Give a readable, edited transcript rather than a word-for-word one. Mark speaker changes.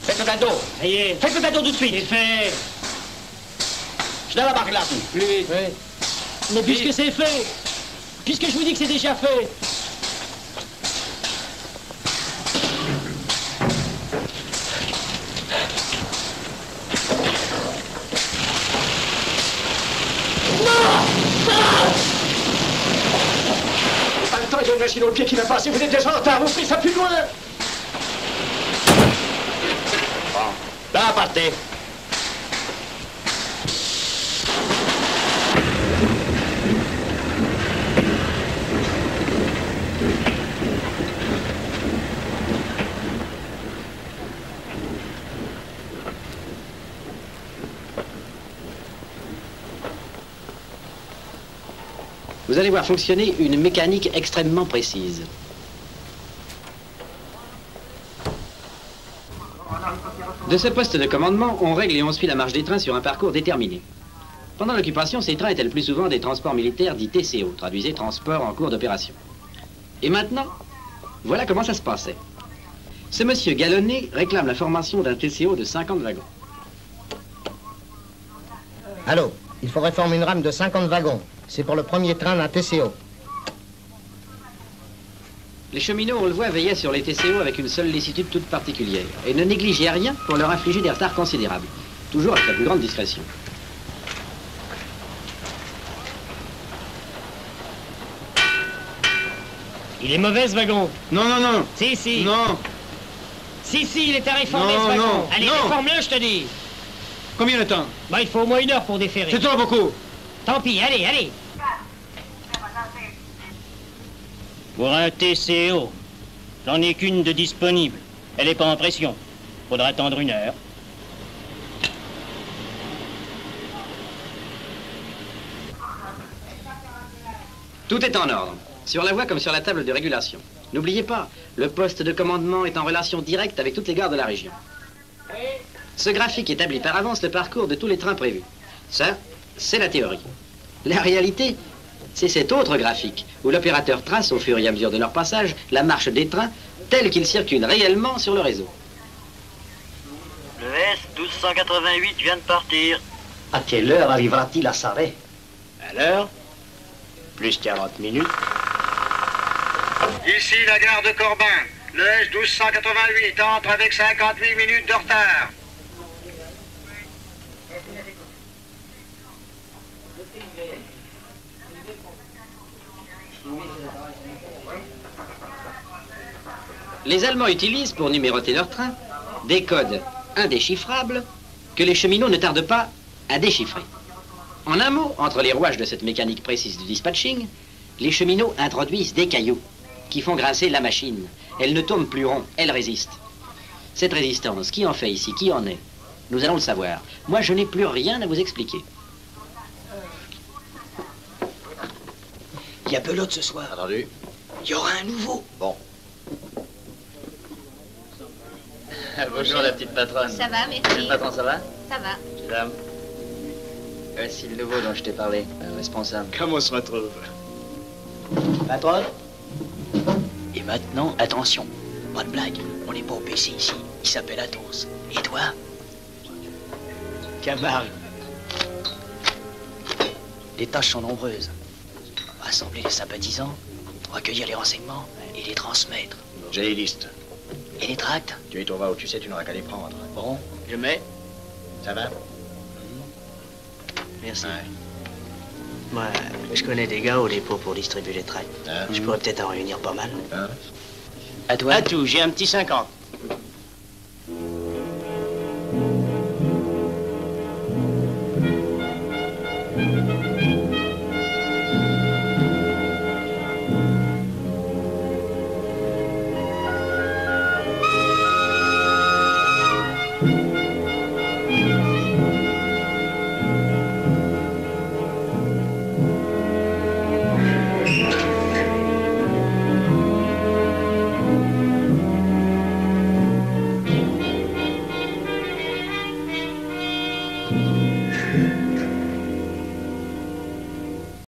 Speaker 1: Faites le cadeau.
Speaker 2: Ça y est.
Speaker 1: Faites le cadeau tout de suite.
Speaker 2: C'est fait.
Speaker 1: Schneller machen lassen.
Speaker 2: Oui. Mais puisque c'est fait, puisque je vous dis que c'est déjà fait.
Speaker 1: Pas le temps, il y a une machine au pied qui va passer. Vous êtes déjà en retard. Vous ferez ça plus loin. Bon. Là, partez.
Speaker 3: Vous allez voir fonctionner une mécanique extrêmement précise. De ce poste de commandement, on règle et on suit la marche des trains sur un parcours déterminé. Pendant l'occupation, ces trains étaient le plus souvent des transports militaires dits TCO, traduisez transport en cours d'opération. Et maintenant, voilà comment ça se passait. Ce monsieur Galonnet réclame la formation d'un TCO de 50 wagons.
Speaker 4: Allô, il faudrait former une rame de 50 wagons. C'est pour le premier train d'un TCO.
Speaker 3: Les cheminots, on le voit, veillaient sur les TCO avec une seule lassitude toute particulière et ne négligeaient rien pour leur infliger des retards considérables, toujours avec la plus grande discrétion.
Speaker 2: Il est mauvais ce wagon.
Speaker 5: Non, non, non.
Speaker 2: Si.
Speaker 5: Non.
Speaker 2: Si, il est à réformer
Speaker 5: Non,
Speaker 2: ce wagon.
Speaker 5: non,
Speaker 2: Allez,
Speaker 5: non.
Speaker 2: réforme-le, je te dis.
Speaker 5: Combien de temps?
Speaker 2: Bah, il faut au moins 1 heure pour déferrer.
Speaker 5: C'est trop beaucoup.
Speaker 2: Tant pis, allez. Pour un TCO, j'en ai qu'une de disponible. Elle est pas en pression. Faudra attendre 1 heure.
Speaker 3: Tout est en ordre, sur la voie comme sur la table de régulation. N'oubliez pas, le poste de commandement est en relation directe avec toutes les gares de la région. Ce graphique établit par avance le parcours de tous les trains prévus. Ça, c'est la théorie. La réalité, c'est cet autre graphique, où l'opérateur trace, au fur et à mesure de leur passage, la marche des trains tels qu'ils circulent réellement sur le réseau.
Speaker 6: Le S 1288 vient de partir.
Speaker 1: À quelle heure arrivera-t-il à Sarré?
Speaker 2: À l'heure, plus 40 minutes.
Speaker 7: Ici la gare de Corbin. Le S 1288 entre avec 58 minutes de retard.
Speaker 3: Les Allemands utilisent, pour numéroter leurs trains, des codes indéchiffrables que les cheminots ne tardent pas à déchiffrer. En un mot, entre les rouages de cette mécanique précise du dispatching, les cheminots introduisent des cailloux qui font grincer la machine. Elle ne tourne plus rond, elle résiste. Cette résistance, qui en fait ici, qui en est? Nous allons le savoir. Moi, je n'ai plus rien à vous expliquer.
Speaker 1: Il y a Belote ce soir.
Speaker 8: Entendu.
Speaker 1: Il y aura un nouveau.
Speaker 8: Bon. Bonjour la petite patronne.
Speaker 9: Ça va, merci.
Speaker 8: Le patron, ça va?
Speaker 9: Ça va.
Speaker 8: Mesdames. Voici le nouveau dont je t'ai parlé, le responsable.
Speaker 5: Comment on se retrouve?
Speaker 1: Patronne. Et maintenant, attention. Pas de blague. On n'est pas au PC ici. Il s'appelle Athos. Et toi? Camargue. Les tâches sont nombreuses. Rassembler les sympathisants, recueillir les renseignements et les transmettre.
Speaker 8: J'ai les listes.
Speaker 1: Et les tracts?
Speaker 8: Tu es au va où tu sais, tu n'auras qu'à les prendre.
Speaker 1: Bon, je mets.
Speaker 8: Ça va?
Speaker 1: Merci.
Speaker 8: Ouais.
Speaker 1: Moi, je connais des gars au dépôt pour distribuer les tracts.
Speaker 8: Hein?
Speaker 1: Je pourrais peut-être en réunir pas mal.
Speaker 8: Hein?
Speaker 1: À toi?
Speaker 2: À tout, j'ai un petit 50.